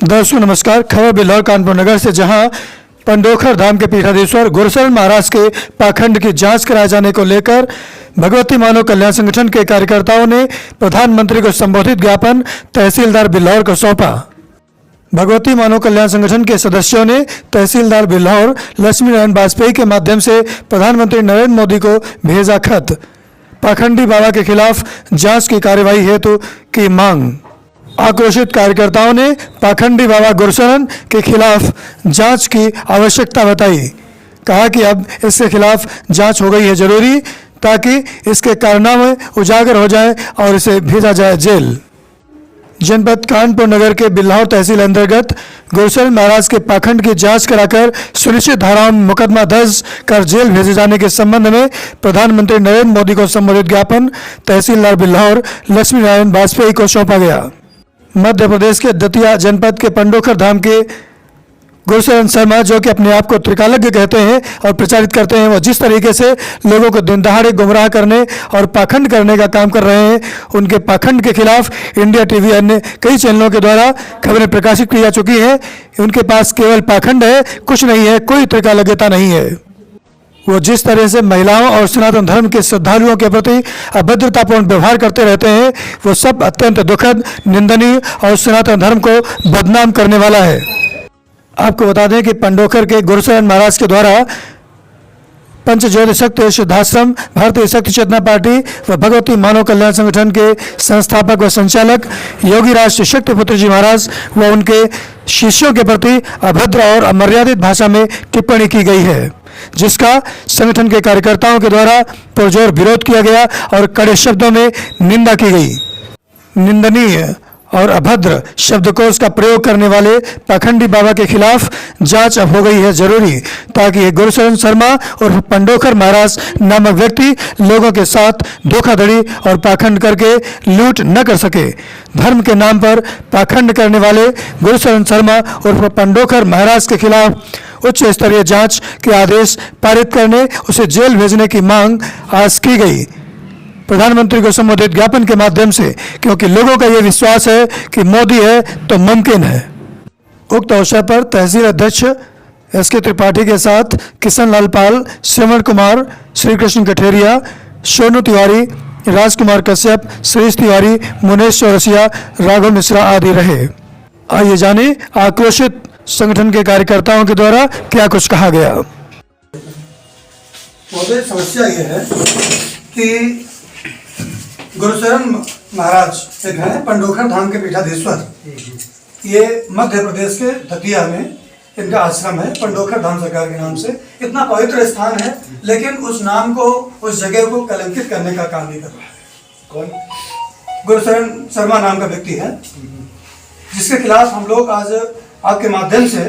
दर्शकों नमस्कार। खबर बिल्हौर कानपुर नगर से, जहां पंडोखर धाम के पीठाधीश्वर गुरुशरण महाराज के पाखंड की जांच कराए जाने को लेकर भगवती मानव कल्याण संगठन के कार्यकर्ताओं ने प्रधानमंत्री को संबोधित ज्ञापन तहसीलदार बिल्हौर को सौंपा। भगवती मानव कल्याण संगठन के सदस्यों ने तहसीलदार बिल्हौर लक्ष्मी नारायण वाजपेयी के माध्यम से प्रधानमंत्री नरेंद्र मोदी को भेजा खत। पाखंडी बाबा के खिलाफ जांच की कार्यवाही हेतु की मांग। आक्रोशित कार्यकर्ताओं ने पाखंडी बाबा गुरुशरण के खिलाफ जांच की आवश्यकता बताई। कहा कि अब इसके खिलाफ जांच हो गई है जरूरी, ताकि इसके कारनामे उजागर हो जाएं और इसे भेजा जाए जेल। जनपद कानपुर नगर के बिल्हौर तहसील अंतर्गत गुरुशरण महाराज के पाखंड की जांच कराकर सुनिश्चित धाराओं में मुकदमा दर्ज कर जेल भेजे जाने के संबंध में प्रधानमंत्री नरेंद्र मोदी को संबोधित ज्ञापन तहसीलदार बिल्हौर लक्ष्मी नारायण वाजपेयी को सौंपा गया। मध्य प्रदेश के दतिया जनपद के पंडोखर धाम के गुरुशरण शर्मा, जो कि अपने आप को त्रिकालज्ञ कहते हैं और प्रचारित करते हैं, वो जिस तरीके से लोगों को दिन दहाड़े गुमराह करने और पाखंड करने का काम कर रहे हैं, उनके पाखंड के खिलाफ इंडिया टीवी अन्य कई चैनलों के द्वारा खबरें प्रकाशित की जा चुकी हैं। उनके पास केवल पाखंड है, कुछ नहीं है, कोई त्रिकालज्ञता नहीं है। वो जिस तरह से महिलाओं और सनातन धर्म के श्रद्धालुओं के प्रति अभद्रतापूर्ण व्यवहार करते रहते हैं, वो सब अत्यंत दुखद, निंदनीय और सनातन धर्म को बदनाम करने वाला है। आपको बता दें कि पंडोखर के गुरुशरण महाराज के द्वारा पंच ज्योतिषक्ति सिद्धाश्रम, भारतीय शक्ति चेतना पार्टी व भगवती मानव कल्याण संगठन के संस्थापक व संचालक योगी राज शक्ति पुत्र जी महाराज व उनके शिष्यों के प्रति अभद्र और अमर्यादित भाषा में टिप्पणी की गई है, जिसका संगठन के कार्यकर्ताओं के द्वारा पुरजोर विरोध किया गया और कड़े शब्दों में निंदा की गई। निंदनीय और अभद्र शब्दकोश का प्रयोग करने वाले पाखंडी बाबा के खिलाफ जांच अब हो गई है जरूरी, ताकि गुरुशरण शर्मा और पंडोखर महाराज नामक व्यक्ति लोगों के साथ धोखाधड़ी और पाखंड करके लूट न कर सके। धर्म के नाम पर पाखंड करने वाले गुरुशरण शर्मा और पंडोखर महाराज के खिलाफ उच्च स्तरीय जांच के आदेश पारित करने, उसे जेल भेजने की मांग आज की गई प्रधानमंत्री को संबोधित ज्ञापन के माध्यम से, क्योंकि लोगों का यह विश्वास है कि मोदी है तो मुमकिन है। उक्त अवसर पर तहसील अध्यक्ष एसके त्रिपाठी के साथ किशन लाल पाल, श्रवण कुमार, श्री कृष्ण कठेरिया, सोनू तिवारी, राजकुमार कश्यप, श्रीश तिवारी, मुनेश चौरसिया, राघव मिश्रा आदि रहे। आइए जाने आक्रोशित संगठन के कार्यकर्ताओं के द्वारा क्या कुछ कहा गया। समस्या ये है कि गुरुशरण महाराज एक है पंडोखर धाम के पीठाधीश्वर, ये मध्य प्रदेश के दतिया में इनका आश्रम है। पंडोखर धाम सरकार के नाम से इतना पवित्र स्थान है, लेकिन उस नाम को, उस जगह को कलंकित करने का काम नहीं कर रहा है। कौन? गुरुशरण शर्मा नाम का व्यक्ति है, जिसके खिलाफ हम लोग आज आपके माध्यम से,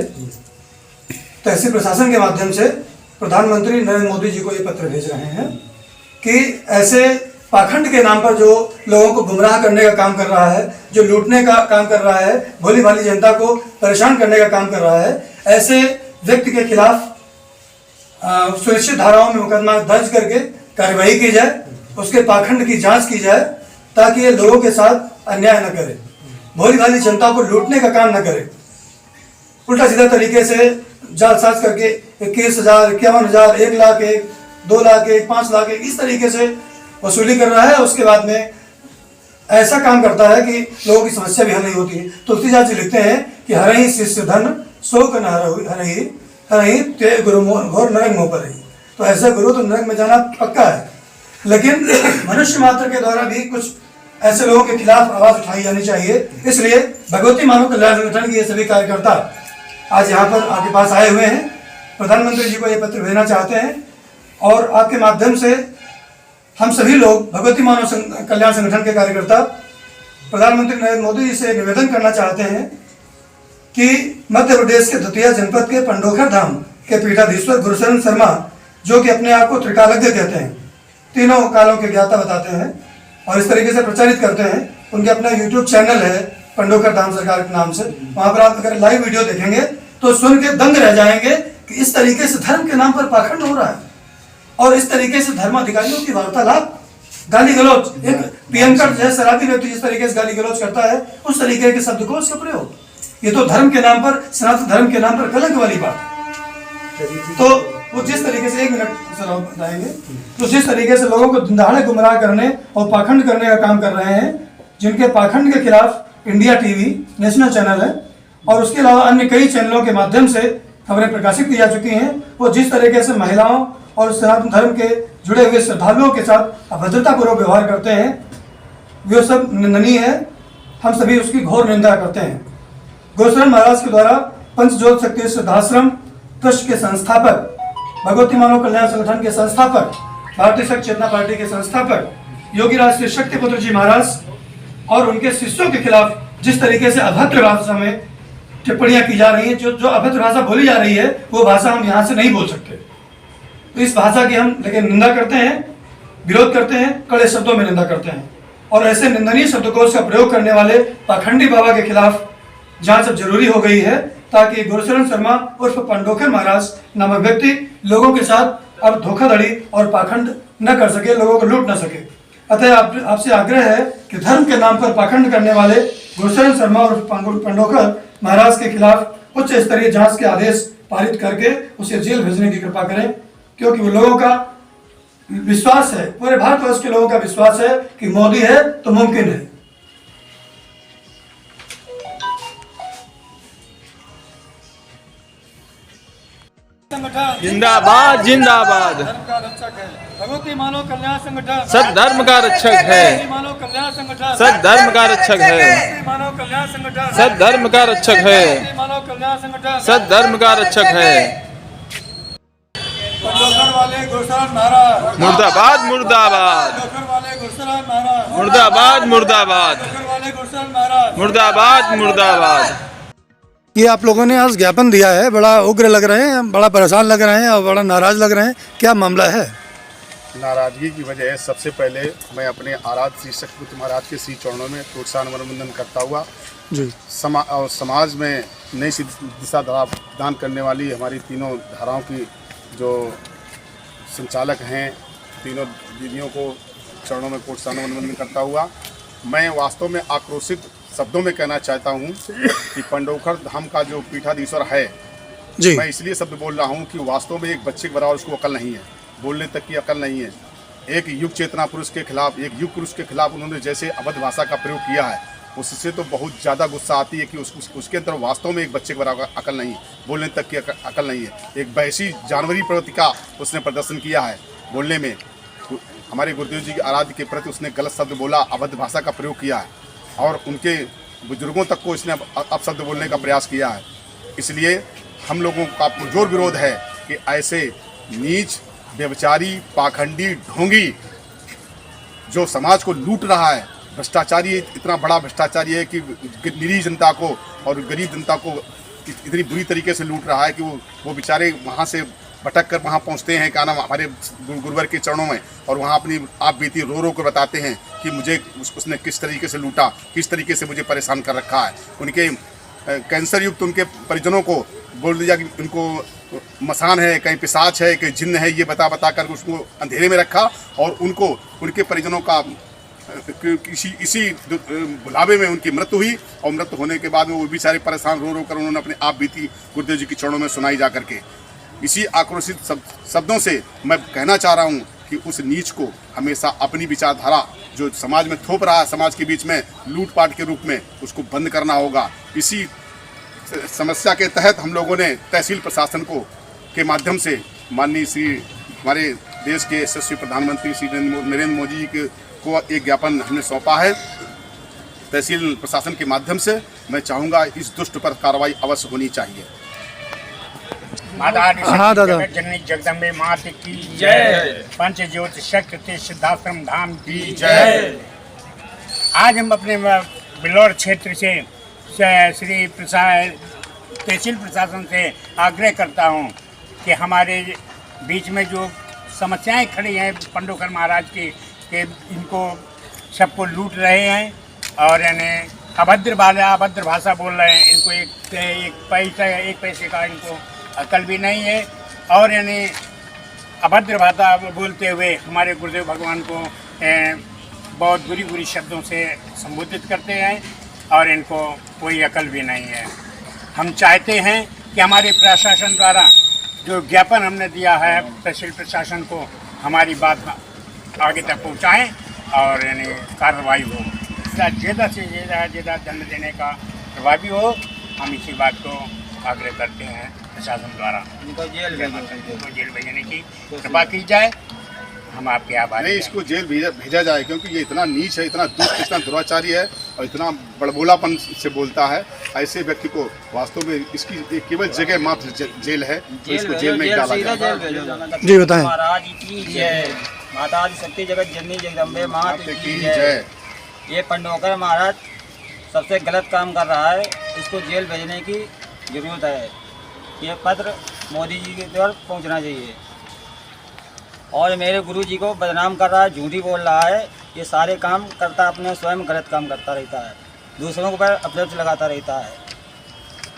तहसील प्रशासन के माध्यम से प्रधानमंत्री नरेंद्र मोदी जी को ये पत्र भेज रहे हैं कि ऐसे पाखंड के नाम पर जो लोगों को गुमराह करने का काम कर रहा है, जो लूटने का काम कर रहा है, भोली भाली जनता को परेशान करने का काम कर रहा है, ऐसे व्यक्ति के खिलाफ सुनिश्चित धाराओं में मुकदमा दर्ज करके कार्रवाई की जाए, उसके पाखंड की जांच की जाए, ताकि ये लोगों के साथ अन्याय न करे, भोली भाली जनता को लूटने का काम न करे, उल्टा सीधा तरीके से जालसाज करके 21,000, 51,000, 1 लाख, 2 लाख, 5 लाख इस तरीके से वसूली कर रहा है। उसके बाद में ऐसा काम करता है कि लोगों की समस्या भी हल नहीं होती है। तुलसीदास जी लिखते हैं कि हरहि शिष्य धन शोक न हरहि ते गुरु घोर नरक मोह पर। तो ऐसा गुरु तो नरक में जाना पक्का है, लेकिन मनुष्य मात्र के द्वारा भी कुछ ऐसे लोगों के खिलाफ आवाज उठाई जानी चाहिए। इसलिए भगवती मानव कल्याण संगठन के ये सभी कार्यकर्ता आज यहाँ पर आपके पास आए हुए हैं, प्रधानमंत्री जी को ये पत्र भेजना चाहते हैं, और आपके माध्यम से हम सभी लोग भगवती मानव कल्याण संगठन के कार्यकर्ता प्रधानमंत्री नरेंद्र मोदी जी से निवेदन करना चाहते हैं कि मध्य प्रदेश के दतिया जनपद के पंडोखर धाम के पीठाधीश्वर गुरुशरण शर्मा, जो कि अपने आप को त्रिकालज्ञ कहते हैं, तीनों कालों के ज्ञाता बताते हैं और इस तरीके से प्रचारित करते हैं, उनके अपना यूट्यूब चैनल है पंडोखर धाम सरकार के नाम से। वहां पर आप अगर लाइव वीडियो देखेंगे तो सुन के दंग रह जाएंगे कि इस तरीके से धर्म के नाम पर पाखंड हो रहा है, और इस तरीके से धर्माधिकारियों की वार्तालाप, गाली गलौज, एक पीएम का जैसे शराबी व्यक्ति जिस तरीके से गाली गलौज करता है, उस तरीके के शब्दकोश का प्रयोग ये तो धर्म के नाम पर, सनातन धर्म के नाम पर कलंक वाली बात है। तो वो जिस तरीके से, 1 मिनट सर आप बताएंगे, तो जिस तरीके से लोगों को दिनदहाड़े गुमराह करने और पाखंड करने का काम कर रहे हैं, जिनके पाखंड के खिलाफ इंडिया टीवी नेशनल चैनल है और उसके अलावा अन्य कई चैनलों के माध्यम से खबरें प्रकाशित की जा चुकी हैं, वो जिस तरीके से महिलाओं और सनातन धर्म के जुड़े हुए श्रद्धालुओं के साथ अभद्रतापूर्वक व्यवहार करते हैं, वो सब निंदनीय है। हम सभी उसकी घोर निंदा करते हैं। गुरुशरण महाराज के द्वारा पंचज्योत शक्ति श्रद्धाश्रम ट्रस्ट के संस्थापक, भगवती मानव कल्याण संगठन के संस्थापक, भारतीय शक्ति चेतना पार्टी के संस्थापक योगी राज श्री शक्तिपुत्र जी महाराज और उनके शिष्यों के खिलाफ जिस तरीके से अभद्र भाषा में टिप्पणियां की जा रही हैं, जो अभद्र भाषा बोली जा रही है, वो भाषा हम यहाँ से नहीं बोल सकते। तो इस भाषा की हम लेकिन निंदा करते हैं, विरोध करते हैं, कड़े शब्दों में निंदा करते हैं और ऐसे निंदनीय शब्दकोश का प्रयोग करने वाले पाखंडी बाबा के खिलाफ जांच अब जरूरी हो गई है, ताकि गुरुशरण शर्मा उर्फ पंडोखर महाराज नामक व्यक्ति लोगों के साथ अब धोखाधड़ी और पाखंड न कर सके, लोगों को लूट न सके। अतः आपसे आग्रह है कि धर्म के नाम पर पाखंड करने वाले गुरुशरण शर्मा और पंडोखर महाराज के खिलाफ उच्च स्तरीय जांच के आदेश पारित करके उसे जेल भेजने की कृपा करें, क्योंकि वो लोगों का विश्वास है, पूरे भारतवर्ष के लोगों का विश्वास है कि मोदी है तो मुमकिन है। जिंदाबाद जिंदाबाद। धर्म का रक्षक है भगवती मानव कल्याण संगठन, सद्धर्म का रक्षक है, मानव कल्याण संगठन, सद्धर्म का रक्षक है, मानव कल्याण संगठन, सद्धर्म का रक्षक है, मानव कल्याण संगठन, सद्धर्म का रक्षक है। पंडोखर वाले गुरुशरण महाराज मुर्दाबाद मुर्दाबाद, पंडोखर वाले गुरुशरण महाराज मुर्दाबाद मुर्दाबाद, पंडोखर वाले गुरुशरण महाराज मुर्दाबाद मुर्दाबाद। ये आप लोगों ने आज ज्ञापन दिया है, बड़ा उग्र लग रहे हैं, बड़ा परेशान लग रहे हैं और बड़ा नाराज लग रहे हैं, क्या मामला है? नाराजगी की वजह है, सबसे पहले मैं अपने आराध्य श्री शक्तिपुत्र महाराज के श्री चरणों में प्रोत्साहन वंदन करता हुआ जी और समाज में नई दिशा प्रदान करने वाली हमारी तीनों धाराओं की जो संचालक हैं, तीनों दीदियों को चरणों में प्रोत्साहन वंदन करता हुआ मैं वास्तव में आक्रोशित शब्दों में कहना चाहता हूं कि पंडोखर धाम का जो पीठाधीश्वर है जी, मैं इसलिए शब्द बोल रहा हूं कि वास्तव में एक बच्चे के बराबर उसको अकल नहीं है, बोलने तक की अकल नहीं है। एक युग चेतना पुरुष के खिलाफ, एक युग पुरुष के खिलाफ उन्होंने जैसे अभद्र भाषा का प्रयोग किया है, उससे तो बहुत ज़्यादा गुस्सा आती है कि उसके अंदर वास्तव में एक बच्चे के बराबर अकल नहीं, बोलने तक की अकल नहीं है। एक वैसी जानवरी प्रवृत्ति का उसने प्रदर्शन किया है बोलने में। हमारे गुरुदेव जी के आराध्य के प्रति उसने गलत शब्द बोला, अभद्र भाषा का प्रयोग किया है और उनके बुजुर्गों तक को इसने अपशब्द बोलने का प्रयास किया है। इसलिए हम लोगों का पुरजोर विरोध है कि ऐसे नीच, व्यभिचारी, पाखंडी, ढोंगी जो समाज को लूट रहा है, भ्रष्टाचारी, इतना बड़ा भ्रष्टाचारी है कि निरीह जनता को और गरीब जनता को इतनी बुरी तरीके से लूट रहा है कि वो बेचारे वहाँ से भटक कर वहाँ पहुँचते हैं, क्या नाम, हमारे गुरुवर के चरणों में, और वहाँ अपनी आप बीती रो रो कर बताते हैं कि मुझे उसने किस तरीके से लूटा, किस तरीके से मुझे परेशान कर रखा है। उनके कैंसर युक्त उनके परिजनों को बोल दिया कि उनको मसान है, कहीं पिशाच है, कहीं जिन्न है, ये बता कर उसको अंधेरे में रखा और उनको उनके परिजनों का इसी बुलावे में उनकी मृत्यु हुई और मृत्यु होने के बाद में वो बेचारे परेशान रो रो कर उन्होंने अपने आप बीती गुरुदेव जी के चरणों में सुनाई जा करके। इसी आक्रोशित शब्दों से मैं कहना चाह रहा हूँ कि उस नीच को हमेशा अपनी विचारधारा जो समाज में थोप रहा है, समाज के बीच में लूटपाट के रूप में, उसको बंद करना होगा। इसी समस्या के तहत हम लोगों ने तहसील प्रशासन को के माध्यम से माननीय श्री हमारे देश के यशस्वी प्रधानमंत्री श्री नरेंद्र मोदी जी को एक ज्ञापन हमने सौंपा है। तहसील प्रशासन के माध्यम से मैं चाहूँगा इस दुष्ट पर कार्रवाई अवश्य होनी चाहिए। हाँ दादा, जननी जगदम्बे माता की जय, पंच ज्योत शक्ति सिद्धाश्रम धाम की जय। आज हम अपने बिलौर क्षेत्र से श्री तहसील प्रशासन से आग्रह करता हूँ कि हमारे बीच में जो समस्याएं खड़ी हैं पंडोखर महाराज की, कि इनको सबको लूट रहे हैं और यानी अभद्र भाषा बोल रहे हैं। इनको एक पैसे का इनको अकल भी नहीं है और यानी अभद्र भाषा बोलते हुए हमारे गुरुदेव भगवान को बहुत बुरी शब्दों से संबोधित करते हैं और इनको कोई अकल भी नहीं है। हम चाहते हैं कि हमारे प्रशासन द्वारा जो ज्ञापन हमने दिया है तहसील प्रशासन को, हमारी बात आगे तक पहुंचाएं और यानी कार्रवाई हो, ज़्यादा से ज़्यादा दंड देने का प्रभावी हो। हम इसी बात को आग्रह करते हैं प्रशासन द्वारा इनको जेल भेजने की कृपा की जाए। हम आपके आभारी नहीं, हैं। इसको जेल भेजा जाए, क्योंकि ये इतना नीच है, इतना दुष्ट, इतना दुराचारी है और इतना बड़बोलापन से बोलता है। ऐसे व्यक्ति को वास्तव में इसकी केवल जगह मात्र जेल है, तो इसको जेल में ही डाला जाए। जी बताएं। महाराज की जय, माता आदि शक्ति जगत जननी जगदम्बे माता की जय। ये पंडोकर महाराज सबसे गलत काम कर रहा है, इसको जेल भेजने की जरूरत है। ये पत्र मोदी जी के द्वारा पहुंचना चाहिए। और मेरे गुरु जी को बदनाम कर रहा है, झूठी बोल रहा है। ये सारे काम करता अपने स्वयं गलत काम करता रहता है, दूसरों पर अपराध लगाता रहता है।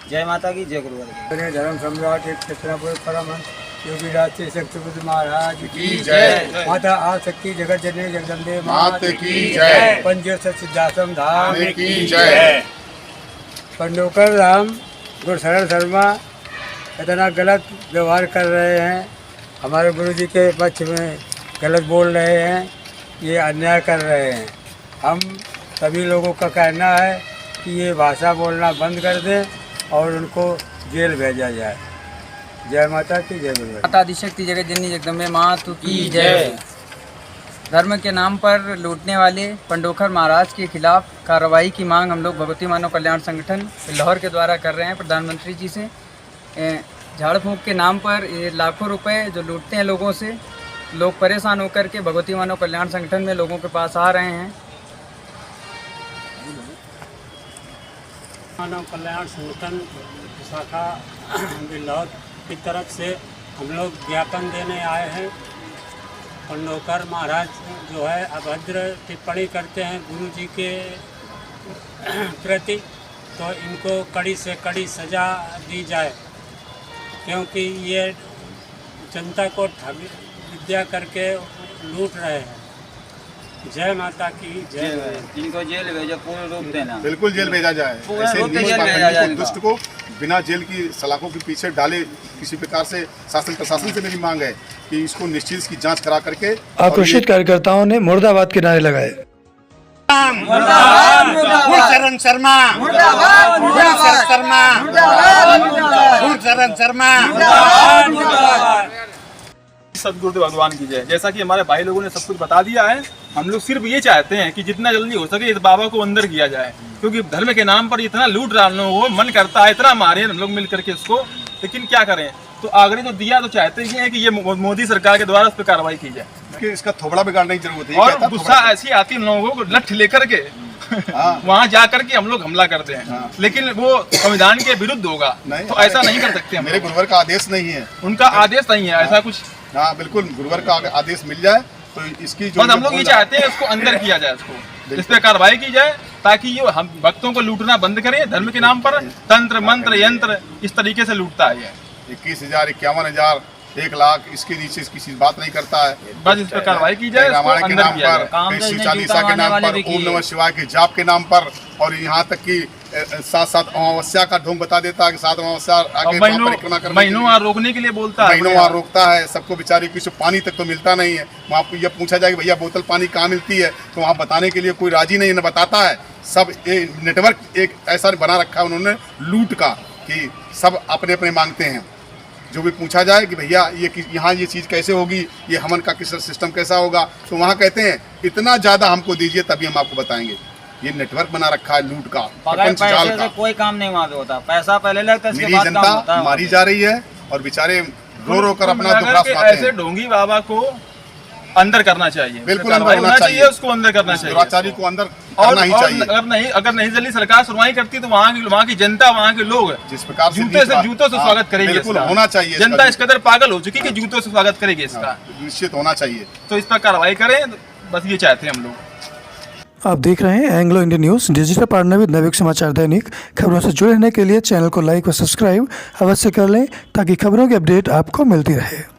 जय माता की जय गुरुवर की। धर्म सम्राट एक छत्रपुर परमहंस योगी राज शक्तिपुत्र महाराज की जय। माता आशक्ति जगत जननी जगदम्बे माता की जय। पंचोत्सव सिद्धाश्रम धाम की जय। पंडोकर धाम गुरुशरण शर्मा इतना गलत व्यवहार कर रहे हैं, हमारे गुरु जी के पक्ष में गलत बोल रहे हैं, ये अन्याय कर रहे हैं। हम सभी लोगों का कहना है कि ये भाषा बोलना बंद कर दें और उनको जेल भेजा जाए। जय माता की जय गुरु। माता आदि शक्ति जगत जननी जगदम्बे माता की जय। धर्म के नाम पर लूटने वाले पंडोकर महाराज के खिलाफ कार्रवाई की मांग हम लोग भगवती मानव कल्याण संगठन लाहौर के द्वारा कर रहे हैं प्रधानमंत्री जी से। झाड़ फूंक के नाम पर ये लाखों रुपए जो लूटते हैं लोगों से, लोग परेशान होकर के भगवती मानव कल्याण संगठन में लोगों के पास आ रहे हैं। मानव कल्याण संगठन शाखा बिल्लौर की तरफ से हम लोग ज्ञापन देने आए हैं। पंडोकर महाराज जो है अभद्र टिप्पणी करते हैं गुरु जी के प्रति, तो इनको कड़ी से कड़ी सज़ा दी जाए, क्योंकि ये जनता को ठग विद्या करके लूट रहे हैं। जय माता की जय। इनको जेल भेजो, पूर्ण रूप देना। बिल्कुल जेल भेजा जाए। पूर्ण ऐसे रूप से नीच जेल भेजा पाखंडी जाए को, दुष्ट को बिना जेल की सलाखों के पीछे डाले किसी प्रकार से शासन प्रशासन से मेरी मांग है कि इसको निश्चित इसकी जांच करा करके। आक्रोशित कार्यकर्ताओं ने मुर्दाबाद के नारे लगाए। गुरुशरण शर्मा, गुरुशरण शर्मा, गुरुशरण शर्मा। सदगुरुदेव भगवान की जय। जैसा कि हमारे भाई लोगों ने सब कुछ बता दिया है, हम लोग सिर्फ ये चाहते हैं कि जितना जल्दी हो सके इस बाबा को अंदर किया जाए, क्योंकि धर्म के नाम पर इतना लूट रहा हो, मन करता है इतना मारे हम लोग मिल करके इसको, लेकिन क्या करें। तो आग्रह तो दिया, तो चाहते ही हैं कि ये मोदी सरकार के द्वारा उस पर कार्रवाई की जाए, कि इसका थोबड़ा बिगाड़ने की जरूरत है। और गुस्सा ऐसी आती है लोगों को लठ लेकर के वहाँ जा करके हम लोग हमला करते हैं। लेकिन वो संविधान के विरुद्ध होगा, तो ऐसा नहीं कर सकते हम। मेरे गुरुवर का आदेश नहीं है, उनका आदेश नहीं है ऐसा कुछ। हाँ बिल्कुल, गुरुवर का आदेश मिल जाए तो इसकी जो बस हम लोग ये चाहते हैं इसको अंदर किया जाए, इसको इस पे कार्रवाई की जाए, ताकि ये हम भक्तों को लूटना बंद करें। धर्म के नाम पर तंत्र मंत्र यंत्र इस तरीके से लूटता है। 21,000 51,000 1 लाख इसके नीचे किसी बात नहीं करता है। बस इस पर कार्रवाई की जाए, रामायण के नाम पर, काम शिव तो चालीसा के नाम पर, ओम नमः शिवाय के जाप के नाम पर, और यहाँ तक कि साथ अमावस्या का ढोंग बता देता है कि 7 अमावस्या आगे परिक्रमा करने महीनों वहाँ रोकने के लिए बोलता है, महीनों वहाँ रोकता है सबको। बेचारे किसी पानी तक तो मिलता नहीं है। वहाँ ये पूछा जाए कि भैया बोतल पानी कहाँ मिलती है, तो वहाँ बताने के लिए कोई राजी नहीं, न बताता है। सब नेटवर्क एक ऐसा बना रखा है उन्होंने लूट का, कि सब अपने अपने मांगते हैं। जो भी पूछा जाए कि भैया ये यहाँ ये चीज़ कैसे होगी, ये हवन का किस सिस्टम कैसा होगा, तो वहाँ कहते हैं इतना ज़्यादा हमको दीजिए तभी हम आपको बताएंगे। ये नेटवर्क बना रखा है लूट का, प्रपंच जाल का। कोई काम नहीं वहाँ पे होता, पैसा पहले लगता है, मेरी जनता मारी जा रही है और बेचारे रो रो कर अपना दुखड़ा सुनाते ऐसे हैं। ढोंगी बाबा को अंदर करना चाहिए, बिल्कुल अंदर होना चाहिए, उसको अंदर करना चाहिए, दुराचारी को अंदर और करना ही चाहिए। अगर नहीं जल्दी सरकार सुनवाई करती तो वहाँ की जनता, वहाँ के लोग जिस प्रकार से जूतों से स्वागत करेंगे। बिल्कुल होना चाहिए। जनता इस कदर पागल हो चुकी कि जूतों से स्वागत करेगी इसका, निश्चित होना चाहिए। तो इस पर कार्रवाई करें, बस ये चाहते हैं हम लोग। आप देख रहे हैं Anglo Indian news, digital partner with Navyug Samachar Dainik. खबरों से जुड़े रहने के लिए चैनल को लाइक व सब्सक्राइब अवश्य कर लें, ताकि खबरों की अपडेट आपको मिलती रहे।